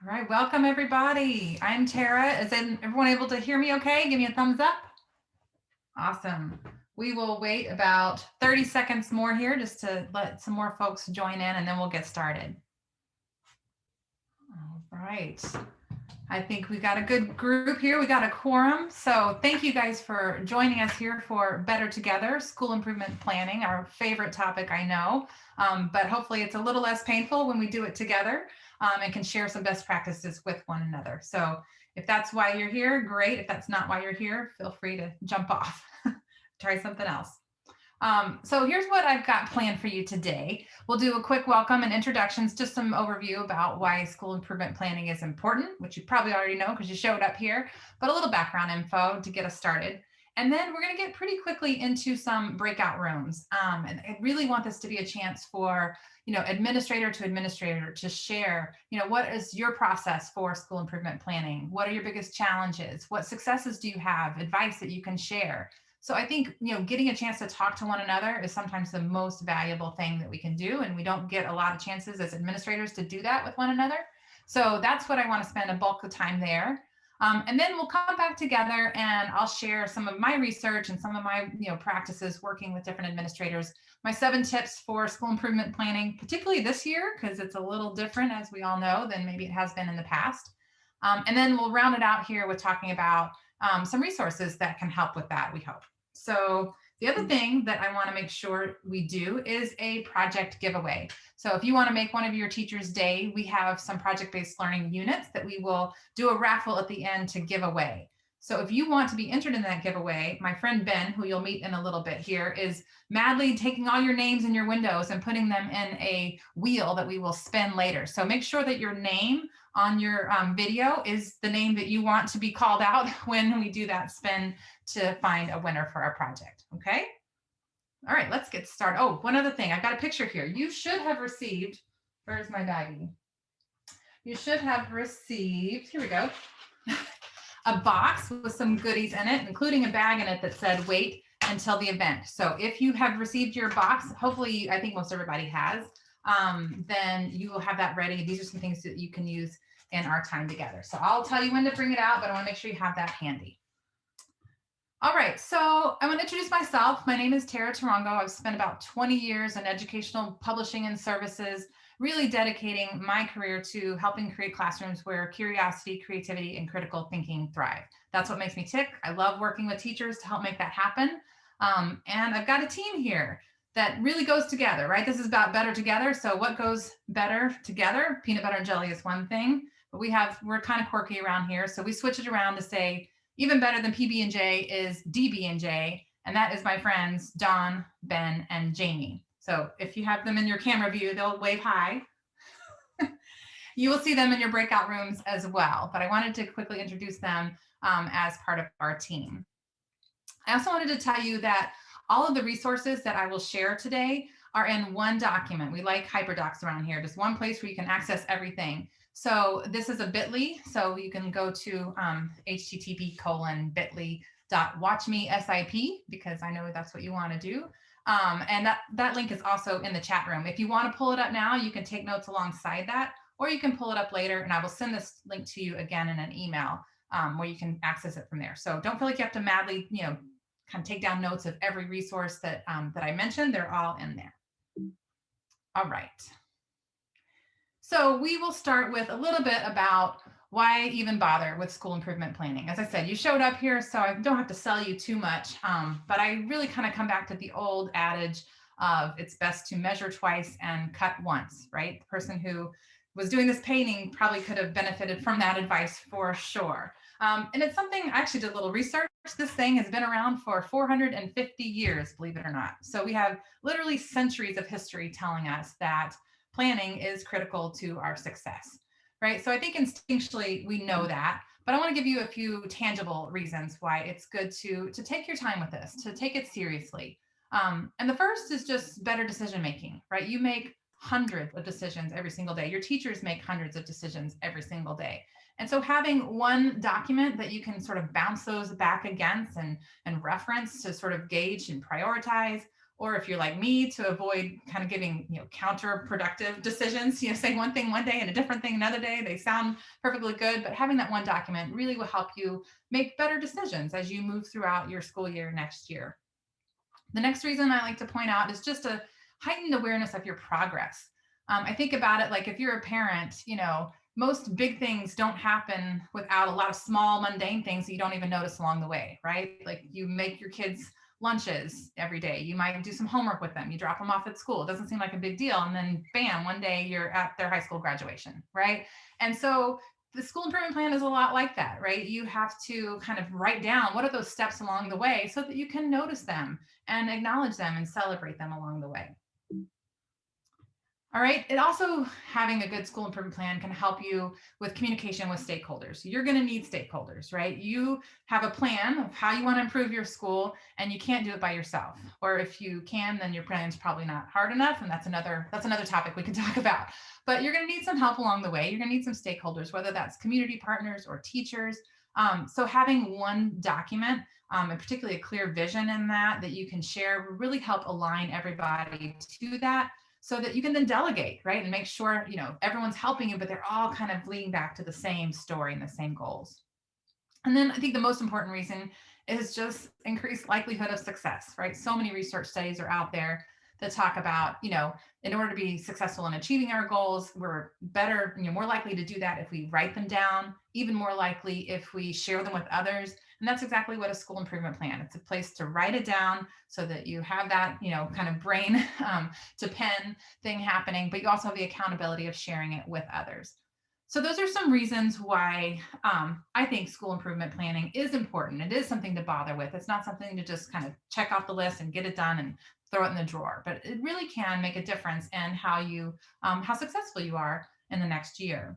right, welcome everybody. I'm Tara. Is everyone able to hear me okay? Give me a thumbs up. Awesome. We will wait about 30 seconds more here just to let some more folks join in and then we'll get started. All right. I think we got a good group here. We got a quorum. So thank you guys for joining us here for Better Together, School Improvement Planning, our favorite topic, I know. But hopefully it's a little less painful when we do it together and can share some best practices with one another. So if that's why you're here, great. If that's not why you're here, feel free to jump off. Try something else. So here's what I've got planned for you today. We'll do a quick welcome and introductions, just some overview about why school improvement planning is important, which you probably already know because you showed up here, but a little background info to get us started. And then we're going to get pretty quickly into some breakout rooms. And I really want this to be a chance for, administrator to administrator to share, what is your process for school improvement planning? What are your biggest challenges? What successes do you have? Advice that you can share? So I think, getting a chance to talk to one another is sometimes the most valuable thing that we can do. And we don't get a lot of chances as administrators to do that with one another. So that's what I want to spend a bulk of time there. And then we'll come back together and I'll share some of my research and some of my practices working with different administrators, my 7 tips for school improvement planning, particularly this year, because it's a little different, as we all know, than maybe it has been in the past. And then we'll round it out here with talking about some resources that can help with that, we hope. So the other thing that I want to make sure we do is a project giveaway. So if you want to make one of your teacher's day, we have some project-based learning units that we will do a raffle at the end to give away. So if you want to be entered in that giveaway, my friend Ben, who you'll meet in a little bit here, is madly taking all your names in your windows and putting them in a wheel that we will spin later. So make sure that your name on your video is the name that you want to be called out when we do that spin to find a winner for our project. Okay. All right, let's get started. Oh, one other thing. I've got a picture here. You should have received, where's my baggie? You should have received, here we go, a box with some goodies in it, including a bag in it that said wait until the event. So if you have received your box, hopefully, I think most everybody has, then you will have that ready. These are some things that you can use in our time together. So I'll tell you when to bring it out, but I want to make sure you have that handy. All right, so I'm going to introduce myself. My name is Tara Tarango. I've spent about 20 years in educational publishing and services, really dedicating my career to helping create classrooms where curiosity, creativity, and critical thinking thrive. That's what makes me tick. I love working with teachers to help make that happen. And I've got a team here that really goes together, right? This is about better together. So what goes better together? Peanut butter and jelly is one thing, but we're kind of quirky around here. So we switch it around to say, even better than PB&J is DB&J, and that is my friends, Don, Ben, and Jamie. So if you have them in your camera view, they'll wave hi. You will see them in your breakout rooms as well, but I wanted to quickly introduce them as part of our team. I also wanted to tell you that all of the resources that I will share today are in one document. We like hyperdocs around here, just one place where you can access everything. So this is a bit.ly, so you can go to http://bit.ly.watchmesip, because I know that's what you want to do. And that link is also in the chat room. If you want to pull it up now, you can take notes alongside that, or you can pull it up later, and I will send this link to you again in an email where you can access it from there. So don't feel like you have to madly, kind of take down notes of every resource that I mentioned. They're all in there. All right. So we will start with a little bit about why even bother with school improvement planning. As I said, you showed up here, so I don't have to sell you too much, but I really kind of come back to the old adage of it's best to measure twice and cut once, right? The person who was doing this painting probably could have benefited from that advice for sure. And it's something, I actually did a little research. This thing has been around for 450 years, believe it or not. So we have literally centuries of history telling us that planning is critical to our success, right? So I think instinctually we know that, but I want to give you a few tangible reasons why it's good to take your time with this, to take it seriously. And the first is just better decision-making, right? You make hundreds of decisions every single day. Your teachers make hundreds of decisions every single day. And so having one document that you can sort of bounce those back against and reference to sort of gauge and prioritize, or if you're like me, to avoid kind of giving, counterproductive decisions, saying one thing one day and a different thing another day. They sound perfectly good, but having that one document really will help you make better decisions as you move throughout your school year next year. The next reason I like to point out is just a heightened awareness of your progress. I think about it like if you're a parent, most big things don't happen without a lot of small, mundane things that you don't even notice along the way, right? Like you make your kids lunches every day. You might do some homework with them. You drop them off at school. It doesn't seem like a big deal. And then bam, one day you're at their high school graduation, right? And so the school improvement plan is a lot like that, right? You have to kind of write down what are those steps along the way so that you can notice them and acknowledge them and celebrate them along the way. All right. It also, having a good school improvement plan can help you with communication with stakeholders. You're going to need stakeholders, right? You have a plan of how you want to improve your school, and you can't do it by yourself. Or if you can, then your plan's probably not hard enough. And that's another topic we can talk about. But you're going to need some help along the way. You're going to need some stakeholders, whether that's community partners or teachers. So having one document, and particularly a clear vision in that you can share, will really help align everybody to that, so that you can then delegate, right? And make sure, everyone's helping you, but they're all kind of leading back to the same story and the same goals. And then I think the most important reason is just increased likelihood of success, right? So many research studies are out there that talk about, in order to be successful in achieving our goals, we're better, more likely to do that if we write them down, even more likely if we share them with others. And that's exactly what a school improvement plan. It's a place to write it down so that you have that, kind of brain to pen thing happening, but you also have the accountability of sharing it with others. So those are some reasons why I think school improvement planning is important. It is something to bother with. It's not something to just kind of check off the list and get it done and throw it in the drawer, but it really can make a difference in how successful you are in the next year.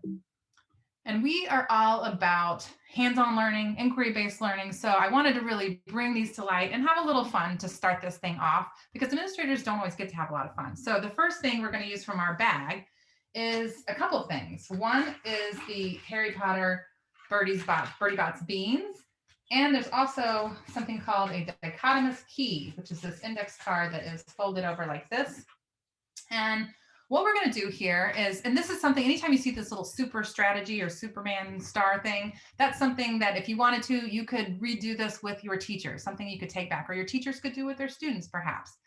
And we are all about hands-on learning, inquiry-based learning. So I wanted to really bring these to light and have a little fun to start this thing off, because administrators don't always get to have a lot of fun. So the first thing we're going to use from our bag is a couple of things. One is the Harry Potter Birdie Bots beans. And there's also something called a Dichotomous key, which is this index card that is folded over like this. And what we're going to do here is, and this is something, anytime you see this little super strategy or Superman star thing, that's something that if you wanted to, you could redo this with your teachers, something you could take back, or your teachers could do with their students perhaps.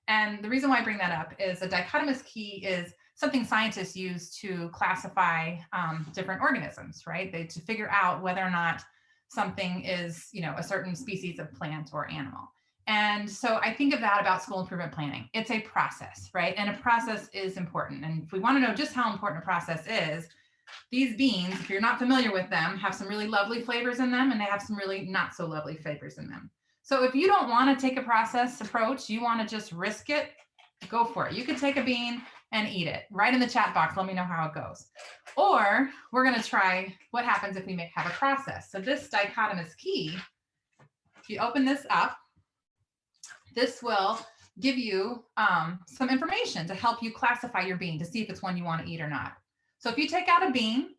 And the reason why I bring that up is a dichotomous key is something scientists use to classify different organisms, right? To figure out whether or not something is, a certain species of plant or animal. And so I think of that about school improvement planning. It's a process, right? And a process is important. And if we want to know just how important a process is, these beans, if you're not familiar with them, have some really lovely flavors in them, and they have some really not so lovely flavors in them. So if you don't want to take a process approach, you want to just risk it, go for it. You could take a bean and eat it. Write in the chat box, let me know how it goes. Or we're going to try what happens if we have a process. So this dichotomous key, if you open this up, this will give you some information to help you classify your bean to see if it's one you want to eat or not. So if you take out a bean,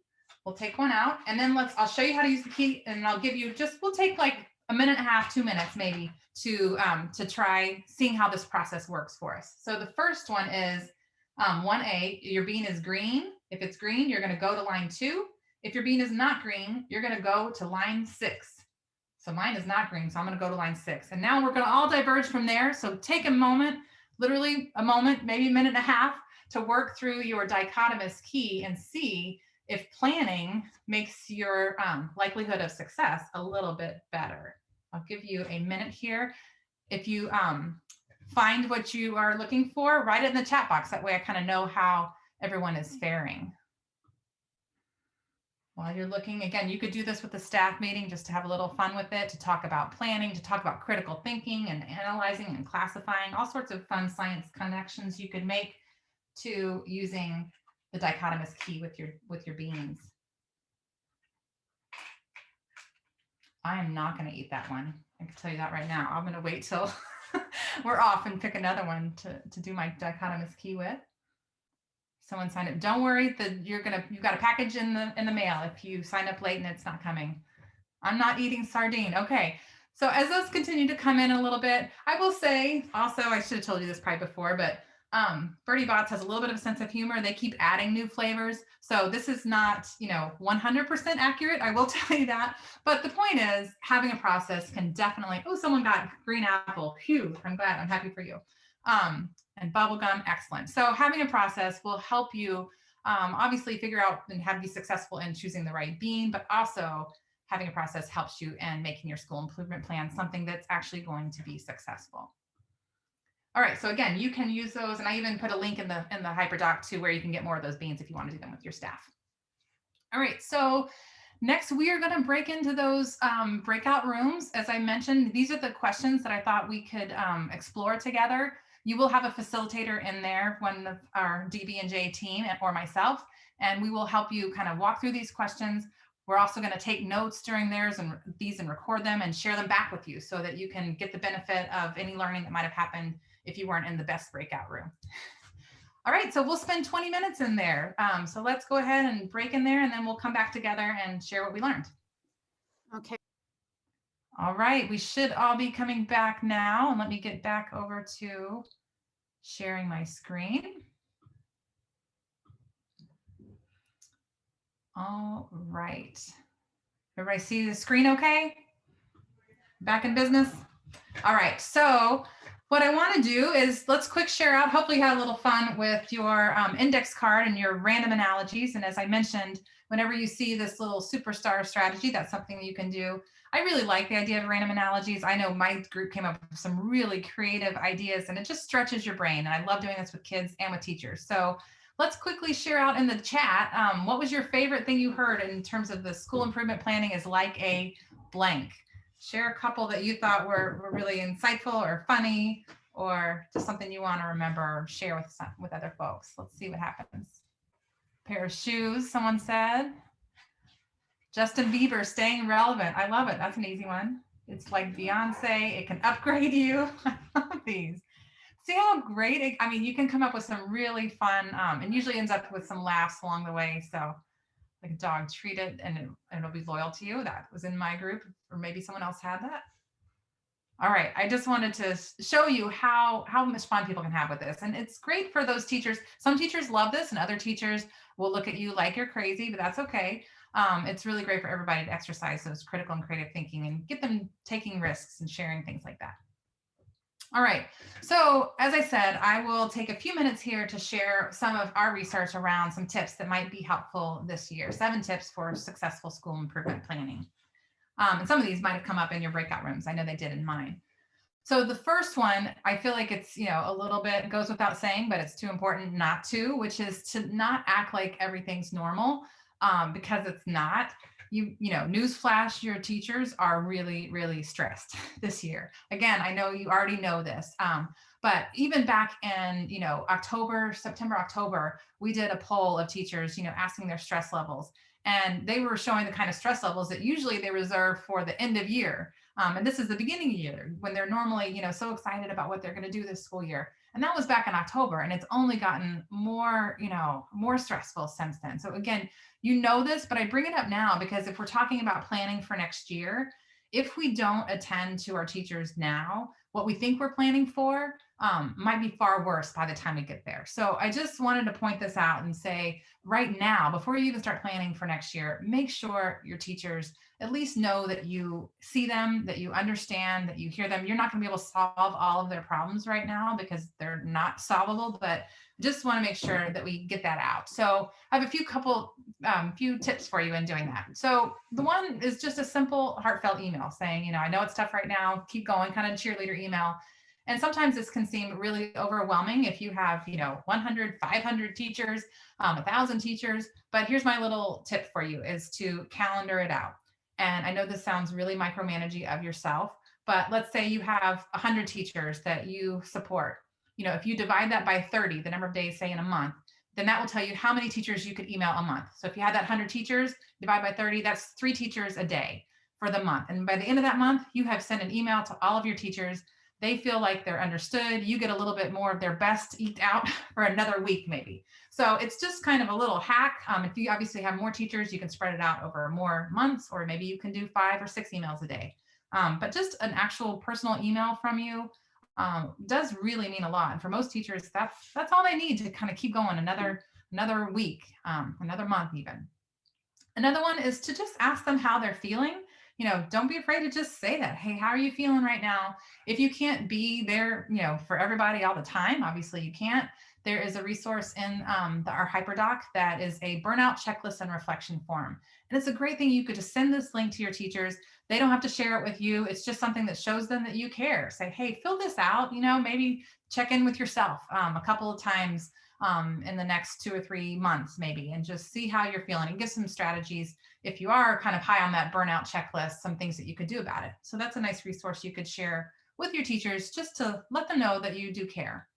we'll take one out, and then I'll show you how to use the key, and I'll give you we'll take like a minute and a half, 2 minutes maybe to try seeing how this process works for us. So the first one is 1A, your bean is green. If it's green, you're going to go to line 2. If your bean is not green, you're going to go to line 6. So mine is not green, so I'm going to go to line 6. And now we're going to all diverge from there. So take a moment, literally a moment, maybe a minute and a half, to work through your dichotomous key and see if planning makes your likelihood of success a little bit better. I'll give you a minute here. If you find what you are looking for, write it in the chat box. That way I kind of know how everyone is faring. While you're looking, again, you could do this with the staff meeting just to have a little fun with it, to talk about planning, to talk about critical thinking and analyzing and classifying, all sorts of fun science connections you could make to using the dichotomous key with your beans. I am not going to eat that one. I can tell you that right now. I'm going to wait till we're off and pick another one to do my dichotomous key with. Someone signed up. Don't worry, you've got a package in the mail if you sign up late and it's not coming. I'm not eating sardine. Okay. So as those continue to come in a little bit, I will say also, I should have told you this probably before, but Birdie Bots has a little bit of a sense of humor. They keep adding new flavors. So this is not, 100% accurate. I will tell you that. But the point is having a process can definitely, oh, someone got green apple. Phew, I'm glad. I'm happy for you. And bubblegum, excellent. So having a process will help you obviously figure out and have be successful in choosing the right bean, but also having a process helps you in making your school improvement plan something that's actually going to be successful. All right, so again, you can use those, and I even put a link in the HyperDoc to where you can get more of those beans if you want to do them with your staff. All right, so next we are going to break into those breakout rooms. As I mentioned, these are the questions that I thought we could explore together. You will have a facilitator in there, one of our DB&J team or myself, and we will help you kind of walk through these questions. We're also going to take notes during these and record them and share them back with you so that you can get the benefit of any learning that might have happened if you weren't in the best breakout room. All right, so we'll spend 20 minutes in there. So let's go ahead and break in there, and then we'll come back together and share what we learned. Okay. All right, we should all be coming back now. And let me get back over to sharing my screen. All right. Everybody see the screen okay? Back in business? All right, so what I want to do is let's quick share out. Hopefully you had a little fun with your index card and your random analogies. And as I mentioned, whenever you see this little superstar strategy, that's something you can do. I really like the idea of random analogies. I know my group came up with some really creative ideas, and it just stretches your brain. And I love doing this with kids and with teachers. So let's quickly share out in the chat. What was your favorite thing you heard in terms of the school improvement planning is like a blank? Share a couple that you thought were really insightful or funny, or just something you want to remember or share with other folks. Let's see what happens. Pair of shoes, someone said. Justin Bieber, staying relevant. I love it. That's an easy one. It's like Beyonce. It can upgrade you. I love these. See how great I mean, you can come up with some really fun, and usually ends up with some laughs along the way. So like a dog, treat it and it'll be loyal to you. That was in my group, or maybe someone else had that. All right, I just wanted to show you how much fun people can have with this. And it's great for those teachers. Some teachers love this and other teachers will look at you like you're crazy, but that's okay. It's really great for everybody to exercise those critical and creative thinking and get them taking risks and sharing things like that. All right, so as I said, I will take a few minutes here to share some of our research around some tips that might be helpful this year, 7 tips for successful school improvement planning. And some of these might have come up in your breakout rooms. I know they did in mine. So the first one, I feel like it's, a little bit goes without saying, but it's too important not to, which is to not act like everything's normal, because it's not. Newsflash, your teachers are really, really stressed this year. Again, I know you already know this, but even back in, September, October, we did a poll of teachers, asking their stress levels. And they were showing the kind of stress levels that usually they reserve for the end of year. And this is the beginning of the year when they're normally, so excited about what they're going to do this school year. And that was back in October, and it's only gotten more, more stressful since then. So again, this, but I bring it up now because if we're talking about planning for next year, if we don't attend to our teachers now, what we think we're planning for might be far worse by the time we get there. So I just wanted to point this out and say right now, before you even start planning for next year, make sure your teachers at least know that you see them, that you understand, that you hear them. You're not going to be able to solve all of their problems right now because they're not solvable, but just want to make sure that we get that out. So I have a few tips for you in doing that. So the one is just a simple, heartfelt email saying, I know it's tough right now, keep going, kind of cheerleader email. And sometimes this can seem really overwhelming if you have, 100, 500 teachers, 1,000 teachers. But here's my little tip for you is to calendar it out. And I know this sounds really micromanaging of yourself, but let's say you have 100 teachers that you support. If you divide that by 30, the number of days, say in a month, then that will tell you how many teachers you could email a month. So if you had that 100 teachers, divide by 30, that's 3 teachers a day for the month. And by the end of that month, you have sent an email to all of your teachers. They feel like they're understood. You get a little bit more of their best eked out for another week, maybe. So it's just kind of a little hack. If you obviously have more teachers, you can spread it out over more months, or maybe you can do 5 or 6 emails a day. But just an actual personal email from you does really mean a lot. And for most teachers, that's all they need to kind of keep going another week, another month even. Another one is to just ask them how they're feeling. Don't be afraid to just say that. Hey, how are you feeling right now? If you can't be there, for everybody all the time, obviously you can't. There is a resource in our HyperDoc that is a burnout checklist and reflection form. And it's a great thing. You could just send this link to your teachers. They don't have to share it with you. It's just something that shows them that you care. Say, hey, fill this out, maybe check in with yourself a couple of times in the next 2 or 3 months, maybe, and just see how you're feeling and give some strategies. If you are kind of high on that burnout checklist, some things that you could do about it. So that's a nice resource you could share with your teachers just to let them know that you do care.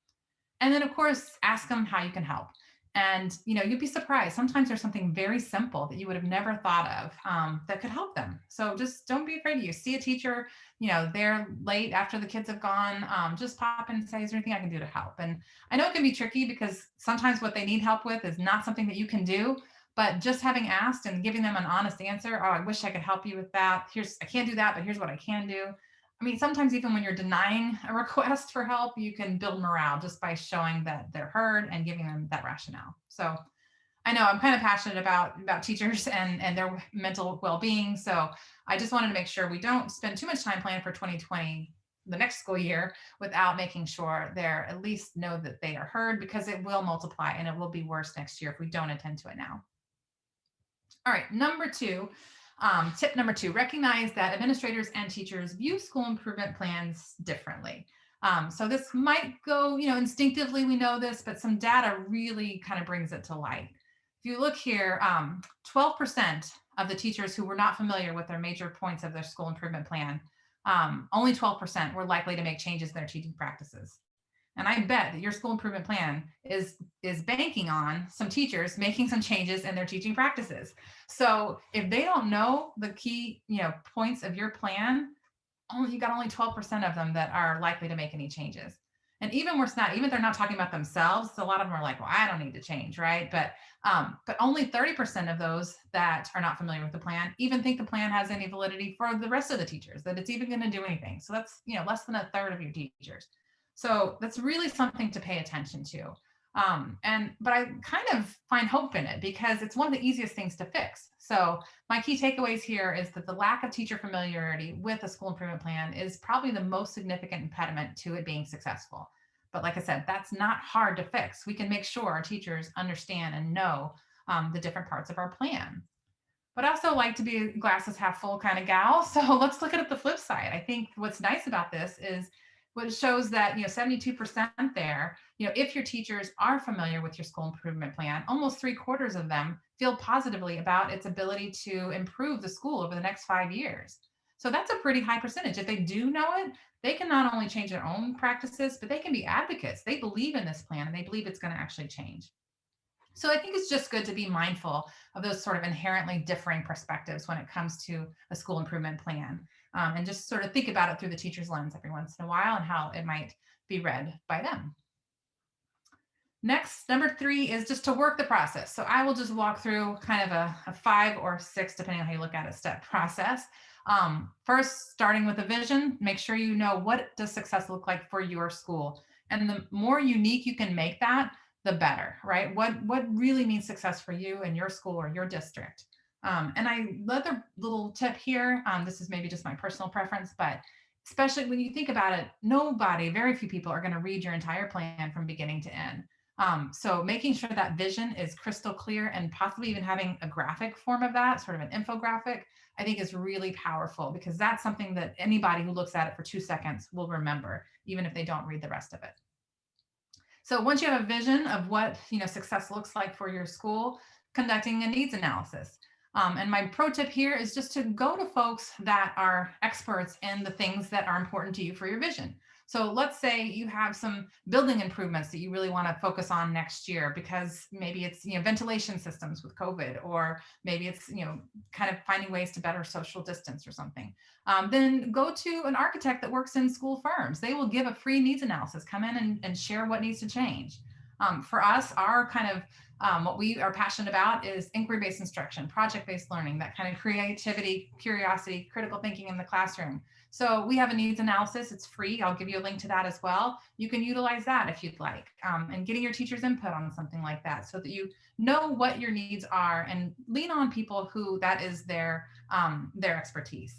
And then, of course, ask them how you can help. And, you'd be surprised. Sometimes there's something very simple that you would have never thought of that could help them. So just don't be afraid. You see a teacher, they're late after the kids have gone, just pop in and say, is there anything I can do to help? And I know it can be tricky because sometimes what they need help with is not something that you can do. But just having asked and giving them an honest answer, oh, I wish I could help you with that. I can't do that, but here's what I can do. I mean, sometimes even when you're denying a request for help, you can build morale just by showing that they're heard and giving them that rationale. So I know I'm kind of passionate about teachers and their mental well-being. So I just wanted to make sure we don't spend too much time planning for 2020, the next school year, without making sure they're at least know that they are heard, because it will multiply and it will be worse next year if we don't attend to it now. All right, tip number two, recognize that administrators and teachers view school improvement plans differently. So this might go, instinctively we know this, but some data really kind of brings it to light. If you look here, 12% of the teachers who were not familiar with their major points of their school improvement plan, only 12% were likely to make changes in their teaching practices. And I bet that your school improvement plan is banking on some teachers making some changes in their teaching practices. So if they don't know the key, points of your plan, you got only 12% of them that are likely to make any changes. And even worse than that, even if they're not talking about themselves, a lot of them are like, well, I don't need to change, right? But only 30% of those that are not familiar with the plan even think the plan has any validity for the rest of the teachers, that it's even going to do anything. So that's, less than a third of your teachers. So that's really something to pay attention to. But I kind of find hope in it because it's one of the easiest things to fix. So my key takeaways here is that the lack of teacher familiarity with a school improvement plan is probably the most significant impediment to it being successful. But like I said, that's not hard to fix. We can make sure our teachers understand and know the different parts of our plan. But I also like to be a glasses half full kind of gal. So let's look at it the flip side. I think what's nice about this is what it shows that 72% there, if your teachers are familiar with your school improvement plan, almost 3/4 of them feel positively about its ability to improve the school over the next 5 years. So that's a pretty high percentage. If they do know it, they can not only change their own practices, but they can be advocates. They believe in this plan and they believe it's going to actually change. So I think it's just good to be mindful of those sort of inherently differing perspectives when it comes to a school improvement plan, and just sort of think about it through the teacher's lens every once in a while and how it might be read by them. Next, number 3 is just to work the process. So I will just walk through kind of a 5 or 6, depending on how you look at it, step process. First, starting with a vision, make sure you know what does success look like for your school. And the more unique you can make that, the better, right? What really means success for you and your school or your district. And another little tip here, this is maybe just my personal preference, but especially when you think about it, very few people are going to read your entire plan from beginning to end. So making sure that vision is crystal clear and possibly even having a graphic form of that, sort of an infographic, I think is really powerful because that's something that anybody who looks at it for 2 seconds will remember, even if they don't read the rest of it. So once you have a vision of what success looks like for your school, conducting a needs analysis. And my pro tip here is just to go to folks that are experts in the things that are important to you for your vision. So let's say you have some building improvements that you really want to focus on next year because maybe it's ventilation systems with COVID, or maybe it's kind of finding ways to better social distance or something. Then go to an architect that works in school firms. They will give a free needs analysis. Come in and share what needs to change. For us, our kind of what we are passionate about is inquiry-based instruction, project-based learning, that kind of creativity, curiosity, critical thinking in the classroom. So we have a needs analysis. It's free. I'll give you a link to that as well. You can utilize that if you'd like, and getting your teacher's input on something like that so that you know what your needs are and lean on people who that is their expertise.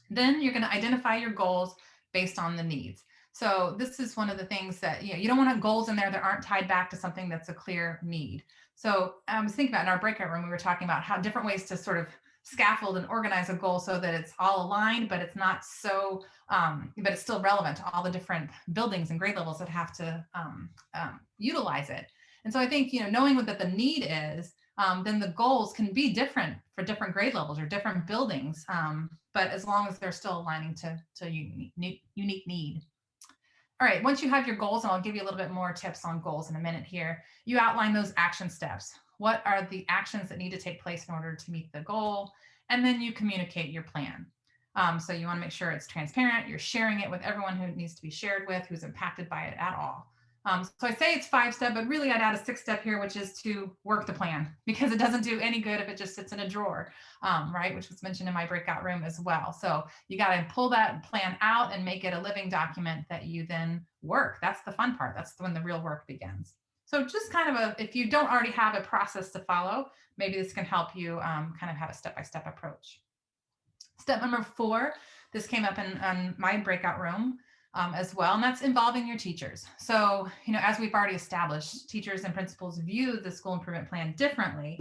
Then you're going to identify your goals based on the needs. So this is one of the things that, you don't want to have goals in there that aren't tied back to something that's a clear need. So I was thinking about in our breakout room, we were talking about how different ways to sort of scaffold and organize a goal so that it's all aligned, but it's not so, but it's still relevant to all the different buildings and grade levels that have to utilize it. And so I think, knowing what that the need is, then the goals can be different for different grade levels or different buildings, but as long as they're still aligning to unique need. All right, once you have your goals, and I'll give you a little bit more tips on goals in a minute here, you outline those action steps. What are the actions that need to take place in order to meet the goal? And then you communicate your plan. So you want to make sure it's transparent, you're sharing it with everyone who needs to be shared with, who's impacted by it at all. So I say it's 5-step, but really I'd add a 6-step here, which is to work the plan, because it doesn't do any good if it just sits in a drawer, right? Which was mentioned in my breakout room as well. So you got to pull that plan out and make it a living document that you then work. That's the fun part. That's when the real work begins. So just kind of if you don't already have a process to follow, maybe this can help you kind of have a step-by-step approach. Step number 4, this came up in my breakout room as well, and that's involving your teachers. So, as we've already established, teachers and principals view the school improvement plan differently,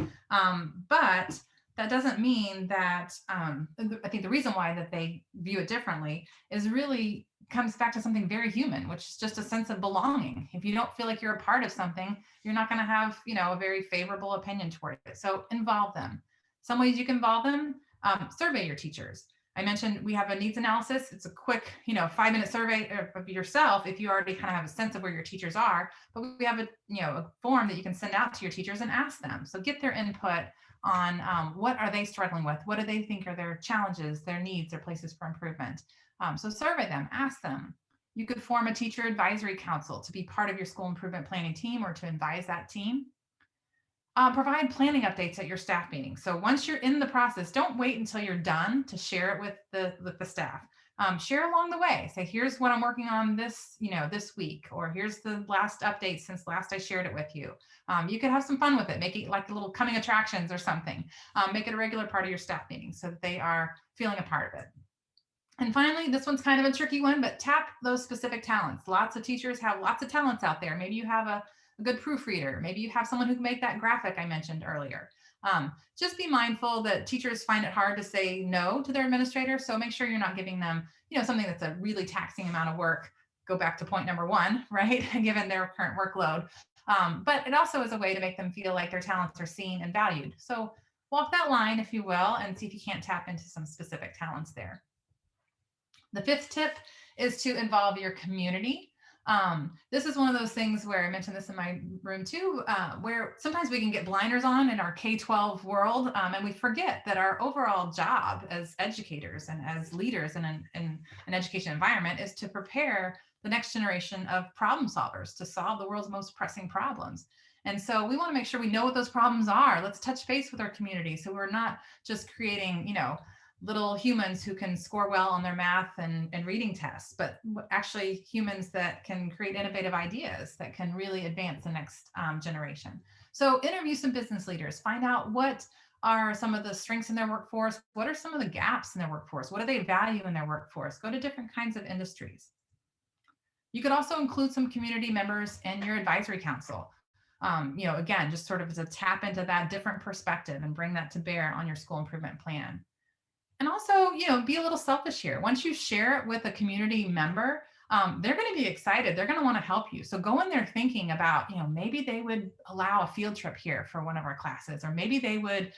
but that doesn't mean that, I think the reason why that they view it differently is really comes back to something very human, which is just a sense of belonging. If you don't feel like you're a part of something, you're not going to have, a very favorable opinion toward it. So involve them. Some ways you can involve them, survey your teachers. I mentioned we have a needs analysis. It's a quick, 5-minute survey of yourself if you already kind of have a sense of where your teachers are. But we have a form that you can send out to your teachers and ask them. So get their input on what are they struggling with? What do they think are their challenges, their needs, their places for improvement? So survey them, ask them. You could form a teacher advisory council to be part of your school improvement planning team or to advise that team. Provide planning updates at your staff meetings. So once you're in the process, don't wait until you're done to share it with the staff. Share along the way. Say, here's what I'm working on this week, or here's the last update since last I shared it with you. You could have some fun with it. Make it like a little coming attractions or something. Make it a regular part of your staff meetings so that they are feeling a part of it. And finally, this one's kind of a tricky one, but tap those specific talents. Lots of teachers have lots of talents out there. Maybe you have a good proofreader. Maybe you have someone who can make that graphic I mentioned earlier. Just be mindful that teachers find it hard to say no to their administrator. So make sure you're not giving them, something that's a really taxing amount of work. Go back to point number 1, right? Given their current workload. But it also is a way to make them feel like their talents are seen and valued. So walk that line, if you will, and see if you can't tap into some specific talents there. The 5th tip is to involve your community. This is one of those things where I mentioned this in my room too, where sometimes we can get blinders on in our K-12 world, and we forget that our overall job as educators and as leaders in an education environment is to prepare the next generation of problem solvers to solve the world's most pressing problems. And so we want to make sure we know what those problems are. Let's touch base with our community so we're not just creating, little humans who can score well on their math and reading tests, but actually humans that can create innovative ideas that can really advance the next generation. So interview some business leaders, find out what are some of the strengths in their workforce, what are some of the gaps in their workforce, what do they value in their workforce, go to different kinds of industries. You could also include some community members in your advisory council. Again, just sort of to tap into that different perspective and bring that to bear on your school improvement plan. And also, be a little selfish here. Once you share it with a community member, they're going to be excited. They're going to want to help you. So go in there thinking about, maybe they would allow a field trip here for one of our classes, or maybe they would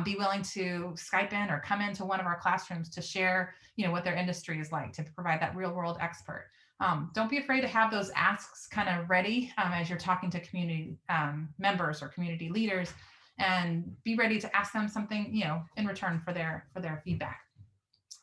be willing to Skype in or come into one of our classrooms to share, what their industry is like, to provide that real world expert. Don't be afraid to have those asks kind of ready as you're talking to community members or community leaders, and be ready to ask them something, in return for their feedback.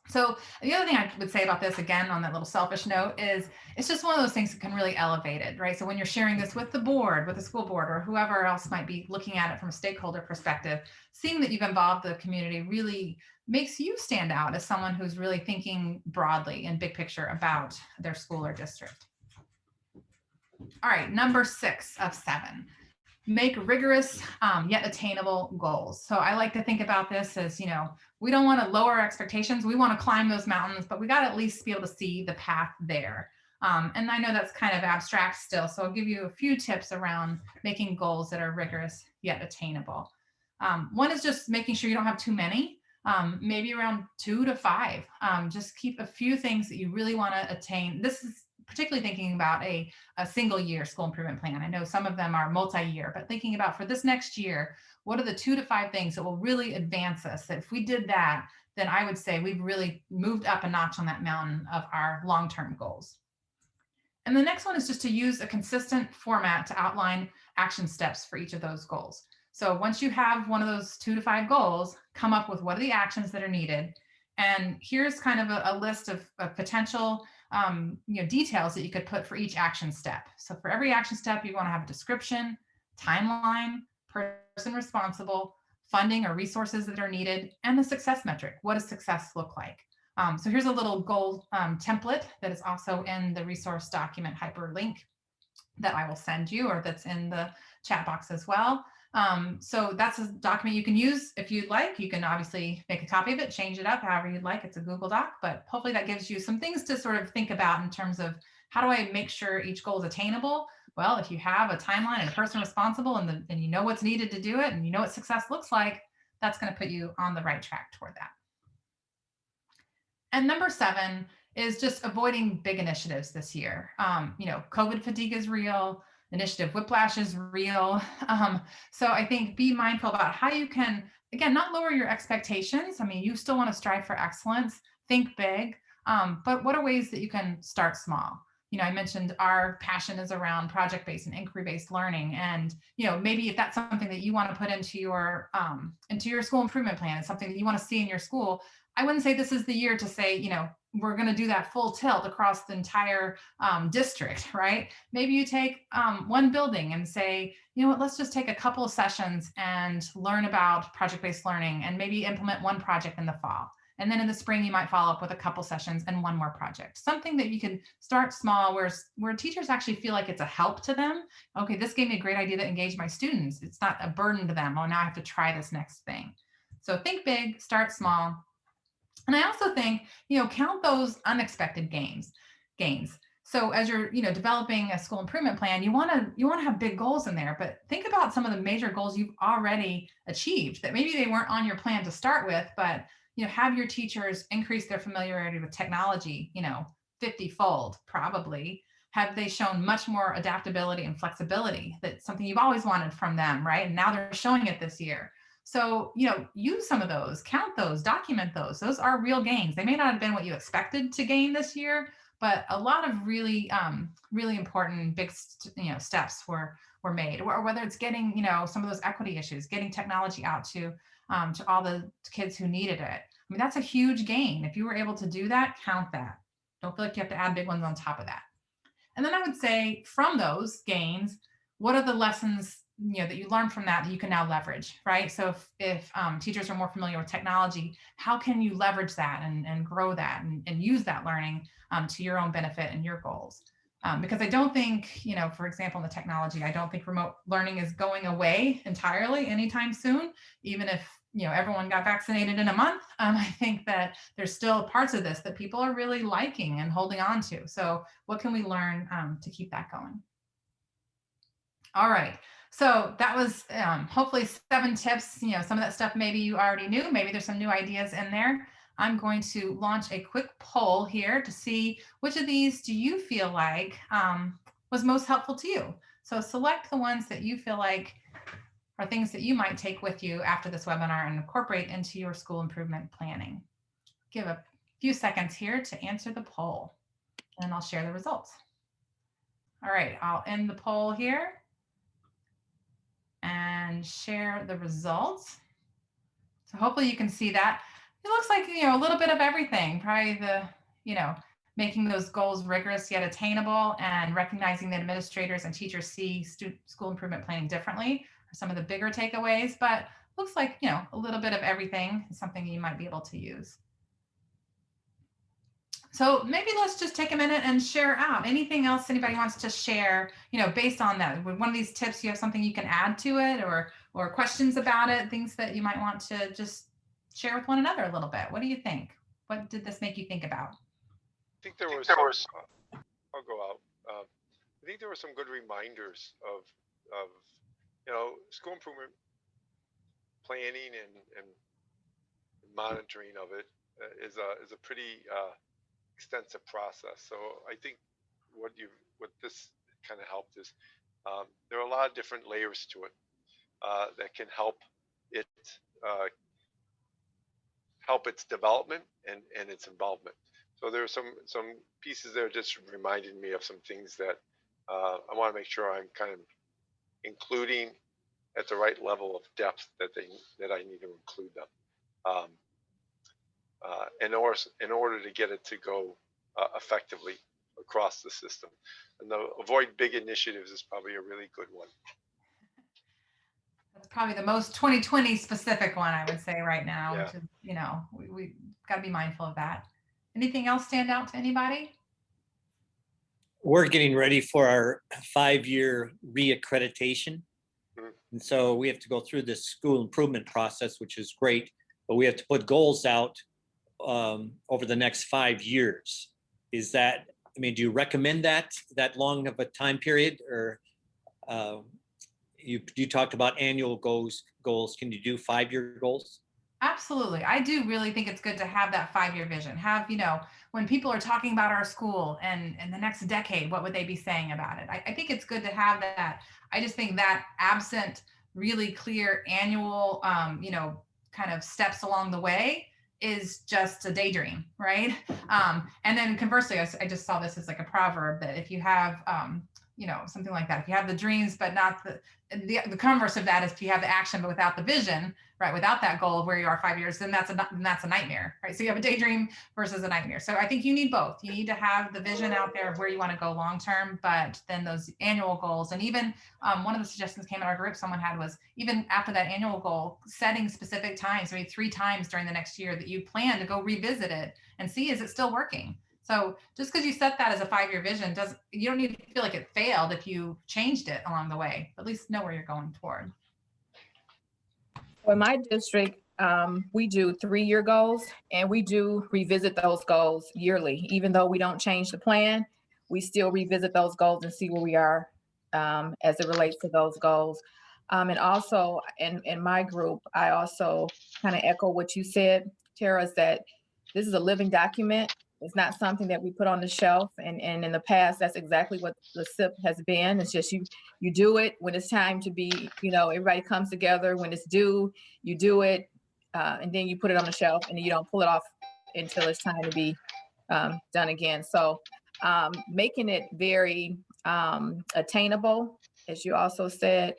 So the other thing I would say about this, again, on that little selfish note, is it's just one of those things that can really elevate it, right? So when you're sharing this with the board, with the school board, or whoever else might be looking at it from a stakeholder perspective, seeing that you've involved the community really makes you stand out as someone who's really thinking broadly and big picture about their school or district. All right, number 6 of 7. Make rigorous yet attainable goals. So I like to think about this as, we don't want to lower our expectations. We want to climb those mountains, but we got to at least be able to see the path there. And I know that's kind of abstract still. So I'll give you a few tips around making goals that are rigorous yet attainable. One is just making sure you don't have too many. Maybe around 2 to 5. Just keep a few things that you really want to attain. This is particularly thinking about a single year school improvement plan. I know some of them are multi-year, but thinking about for this next year, what are the 2 to 5 things that will really advance us? That if we did that, then I would say we've really moved up a notch on that mountain of our long-term goals. And the next one is just to use a consistent format to outline action steps for each of those goals. So once you have one of those 2 to 5 goals, come up with what are the actions that are needed. And here's kind of a list of potential details that you could put for each action step. So for every action step, you want to have a description, timeline, person responsible, funding or resources that are needed, and the success metric. What does success look like? So here's a little goal template that is also in the resource document hyperlink that I will send you, or that's in the chat box as well. So that's a document you can use if you'd like. You can obviously make a copy of it, change it up however you'd like. It's a Google Doc, but hopefully that gives you some things to sort of think about in terms of how do I make sure each goal is attainable? Well, if you have a timeline and a person responsible and you know what's needed to do it and you know what success looks like, that's going to put you on the right track toward that. And number 7 is just avoiding big initiatives this year. COVID fatigue is real. Initiative whiplash is real. So I think be mindful about how you can, again, not lower your expectations. I mean, you still want to strive for excellence, think big, but what are ways that you can start small? I mentioned our passion is around project-based and inquiry-based learning. And, maybe if that's something that you want to put into your school improvement plan, it's something that you want to see in your school, I wouldn't say this is the year to say, we're going to do that full tilt across the entire district, right? Maybe you take one building and say, let's just take a couple of sessions and learn about project-based learning and maybe implement one project in the fall. And then in the spring, you might follow up with a couple sessions and one more project. Something that you can start small where teachers actually feel like it's a help to them. Okay, this gave me a great idea to engage my students. It's not a burden to them. Oh, now I have to try this next thing. So think big, start small. And I also think, count those unexpected gains. So as you're, developing a school improvement plan, you want to have big goals in there, but think about some of the major goals you've already achieved that maybe they weren't on your plan to start with, but have your teachers increase their familiarity with technology, 50-fold probably. Have they shown much more adaptability and flexibility? That's something you've always wanted from them, right? And now they're showing it this year. So, use some of those, count those, document those. Those are real gains. They may not have been what you expected to gain this year, but a lot of really, really important big, steps were made. Or whether it's getting, some of those equity issues, getting technology out to all the kids who needed it. I mean, that's a huge gain. If you were able to do that, count that. Don't feel like you have to add big ones on top of that. And then I would say from those gains, what are the lessons that you learn from that you can now leverage, right? So if teachers are more familiar with technology, how can you leverage that and grow that and use that learning to your own benefit and your goals? Because I don't think, for example, in the technology, I don't think remote learning is going away entirely anytime soon, even if, everyone got vaccinated in a month. I think that there's still parts of this that people are really liking and holding on to. So what can we learn to keep that going? All right. So that was hopefully 7 tips. Some of that stuff maybe you already knew. Maybe there's some new ideas in there. I'm going to launch a quick poll here to see which of these do you feel like was most helpful to you. So select the ones that you feel like are things that you might take with you after this webinar and incorporate into your school improvement planning. Give a few seconds here to answer the poll, and I'll share the results. All right, I'll end the poll here and share the results. So hopefully you can see that. It looks like, a little bit of everything. Probably you know, making those goals rigorous yet attainable, and recognizing that administrators and teachers see school improvement planning differently are some of the bigger takeaways. But looks like, a little bit of everything is something you might be able to use. So maybe let's just take a minute and share out anything else anybody wants to share, based on that. With one of these tips, you have something you can add to it, or questions about it, things that you might want to just share with one another a little bit. What do you think? What did this make you think about? I think there was some, I'll go out. I think there were some good reminders of school improvement planning and monitoring of it is a pretty extensive process. So I think what this kind of helped is there are a lot of different layers to it that can help it help its development and its involvement. So there are some pieces there just reminded me of some things that I want to make sure I'm kind of including at the right level of depth that I need to include them. In order to get it to go effectively across the system. And the avoid big initiatives is probably a really good one. That's probably the most 2020 specific one, I would say right now, Yeah. which is, we got to be mindful of that. Anything else stand out to anybody? We're getting ready for our 5-year reaccreditation. Mm-hmm. And so we have to go through this school improvement process, which is great, but we have to put goals out over the next 5 years. Is that, do you recommend that long of a time period, or you talked about annual goals? Can you do 5-year goals? Absolutely. I do really think it's good to have that 5-year vision. Have, when people are talking about our school and the next decade, what would they be saying about it? I think it's good to have that. I just think that absent really clear annual, kind of steps along the way is just a daydream, right? And then conversely, I just saw this as like a proverb that if you have, something like that, if you have the dreams, but not the converse of that is if you have the action, but without the vision, right? Without that goal of where you are 5 years, then that's a nightmare, right? So you have a daydream versus a nightmare. So I think you need both. You need to have the vision out there of where you want to go long-term, but then those annual goals. And even one of the suggestions came in our group, someone had was even after that annual goal, setting specific times, maybe 3 times during the next year that you plan to go revisit it and see, is it still working? So just because you set that as a 5-year vision, you don't need to feel like it failed if you changed it along the way. At least know where you're going toward. Well, in my district, we do 3-year goals, and we do revisit those goals yearly. Even though we don't change the plan, we still revisit those goals and see where we are as it relates to those goals. And also in my group, I also kind of echo what you said, Tara, is that this is a living document. It's not something that we put on the shelf. And in the past, that's exactly what the SIP has been. It's just you do it when it's time to be, everybody comes together. When it's due, you do it. And then you put it on the shelf, and you don't pull it off until it's time to be done again. So making it very attainable, as you also said,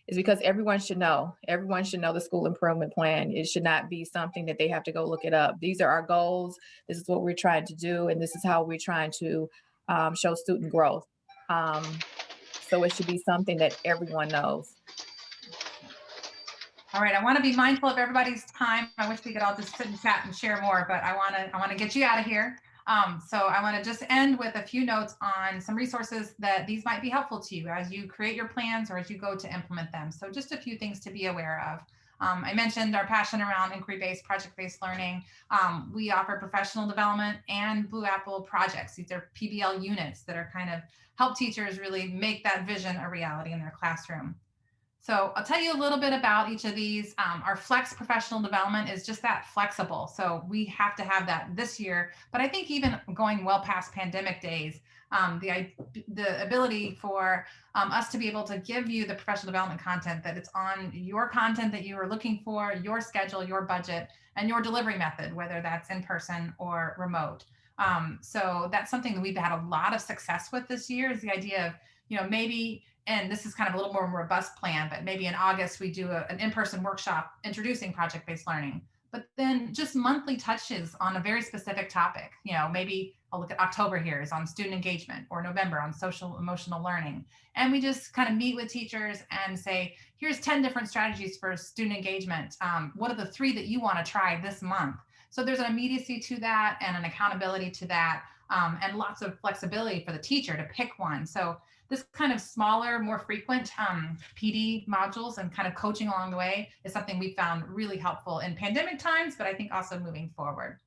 is because everyone should know the school improvement plan. It should not be something that they have to go look it up. These are our goals. This is what we're trying to do. And this is how we're trying to show student growth. So it should be something that everyone knows. All right, I want to be mindful of everybody's time. I wish we could all just sit and chat and share more, but I want to get you out of here. So I want to just end with a few notes on some resources that these might be helpful to you as you create your plans or as you go to implement them. So just a few things to be aware of. I mentioned our passion around inquiry-based, project-based learning. We offer professional development and Blue Apple projects. These are PBL units that are kind of help teachers really make that vision a reality in their classroom. So I'll tell you a little bit about each of these. Our Flex professional development is just that flexible. So we have to have that this year, but I think even going well past pandemic days, the ability for us to be able to give you the professional development content that it's on your content that you are looking for, your schedule, your budget, and your delivery method, whether that's in person or remote. So that's something that we've had a lot of success with this year, is the idea of, maybe, and this is kind of a little more robust plan, but maybe in August we do an in-person workshop introducing project-based learning. but then just monthly touches on a very specific topic. You know, maybe I'll look at October here is on student engagement, or November on social emotional learning. And we just kind of meet with teachers and say, here's 10 different strategies for student engagement. What are the 3 that you want to try this month? So there's an immediacy to that and an accountability to that, and lots of flexibility for the teacher to pick one. So this kind of smaller, more frequent PD modules and kind of coaching along the way is something we found really helpful in pandemic times, but I think also moving forward.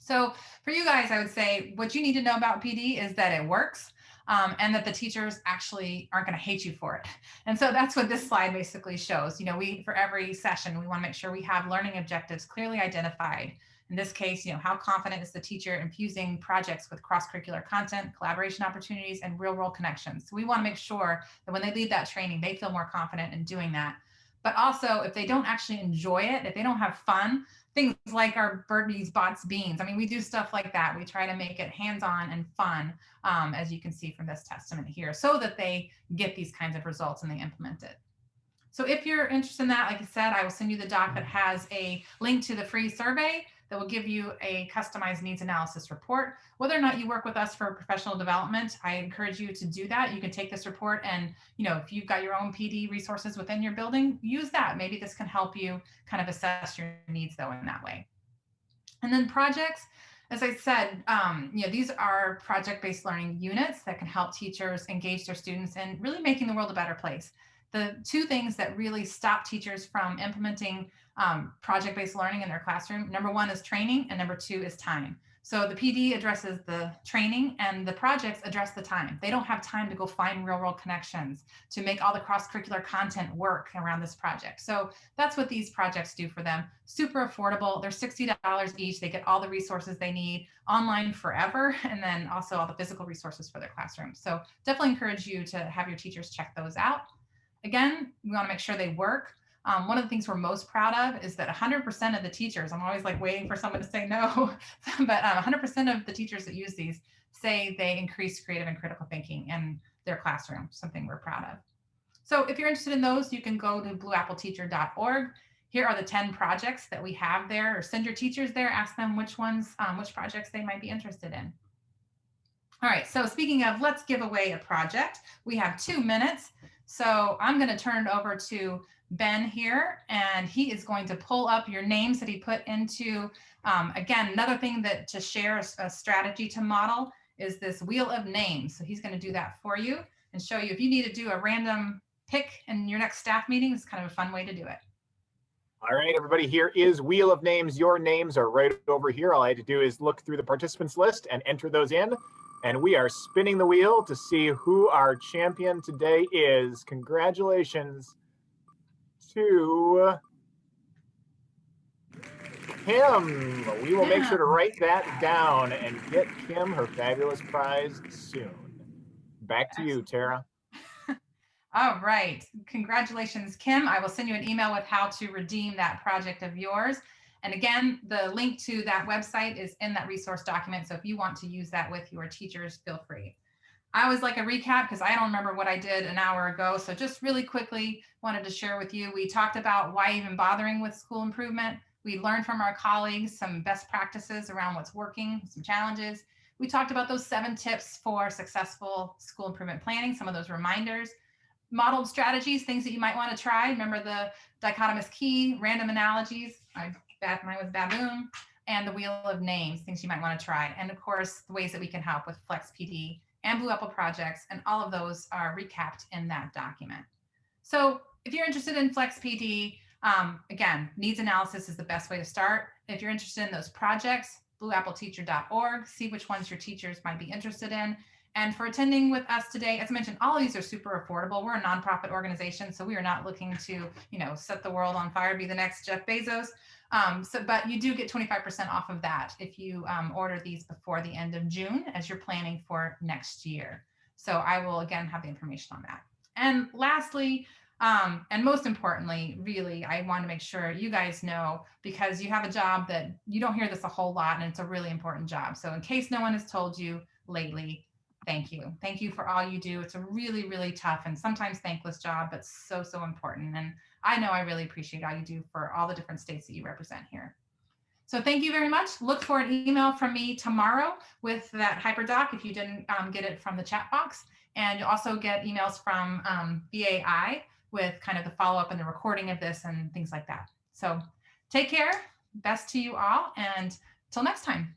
So for you guys, I would say what you need to know about PD is that it works, and that the teachers actually aren't going to hate you for it. And so that's what this slide basically shows. You know, for every session, we want to make sure we have learning objectives clearly identified. In this case, you know, how confident is the teacher infusing projects with cross-curricular content, collaboration opportunities, and real-world connections? So we want to make sure that when they lead that training, they feel more confident in doing that. But also, if they don't actually enjoy it, if they don't have fun, things like our birdies, bots, beans. I mean, we do stuff like that. We try to make it hands-on and fun, as you can see from this testament here, so that they get these kinds of results and they implement it. So if you're interested in that, like I said, I will send you the doc that has a link to the free survey that will give you a customized needs analysis report. Whether or not you work with us for professional development, I encourage you to do that. You can take this report and, you know, if you've got your own PD resources within your building, use that. Maybe this can help you kind of assess your needs though in that way. And then projects, as I said, you know, these are project-based learning units that can help teachers engage their students in really making the world a better place. The 2 things that really stop teachers from implementing project-based learning in their classroom, number 1 is training, and number 2 is time. So the PD addresses the training and the projects address the time. They don't have time to go find real-world connections to make all the cross-curricular content work around this project. So that's what these projects do for them. Super affordable. They're $60 each. They get all the resources they need online forever, and then also all the physical resources for their classroom. So definitely encourage you to have your teachers check those out. Again, we want to make sure they work. One of the things we're most proud of is that 100% of the teachers, I'm always like waiting for someone to say no, but 100% of the teachers that use these say they increase creative and critical thinking in their classroom, something we're proud of. So if you're interested in those, you can go to blueappleteacher.org. Here are the 10 projects that we have there, or send your teachers there, ask them which ones, which projects they might be interested in. All right, so speaking of, let's give away a project. We have 2 minutes. So I'm going to turn it over to Ben here, and he is going to pull up your names that he put into, again, another thing that to share a strategy to model is this wheel of names. So he's going to do that for you and show you if you need to do a random pick in your next staff meeting, it's kind of a fun way to do it. All right, everybody, here is Wheel of Names. Your names are right over here. All I had to do is look through the participants list and enter those in. And we are spinning the wheel to see who our champion today is. Congratulations to Kim. We will make sure to write that down and get Kim her fabulous prize soon. Back to you, Tara. All right. Congratulations, Kim. I will send you an email with how to redeem that project of yours. And again, the link to that website is in that resource document. So if you want to use that with your teachers, feel free. I always like a recap because I don't remember what I did an hour ago. So just really quickly wanted to share with you. We talked about why even bothering with school improvement. We learned from our colleagues some best practices around what's working, some challenges. We talked about those 7 tips for successful school improvement planning, some of those reminders. Modeled strategies, things that you might want to try. Remember the dichotomous key, random analogies. Mine was baboon, and the wheel of names, things you might want to try. And of course, the ways that we can help with Flex PD and Blue Apple projects, and all of those are recapped in that document. So if you're interested in Flex PD, again, needs analysis is the best way to start. If you're interested in those projects, blueappleteacher.org, see which ones your teachers might be interested in. And for attending with us today, as I mentioned, all of these are super affordable. We're a nonprofit organization, so we are not looking to, set the world on fire, be the next Jeff Bezos. But you do get 25% off of that if you order these before the end of June as you're planning for next year. So I will again have the information on that. And lastly, and most importantly, really, I want to make sure you guys know, because you have a job that you don't hear this a whole lot, and it's a really important job. So in case no one has told you lately, thank you. Thank you for all you do. It's a really, really tough and sometimes thankless job, but so, so important. And I know I really appreciate all you do for all the different states that you represent here. So thank you very much. Look for an email from me tomorrow with that HyperDoc if you didn't get it from the chat box. And you'll also get emails from BAI with kind of the follow-up and the recording of this and things like that. So take care. Best to you all. And till next time.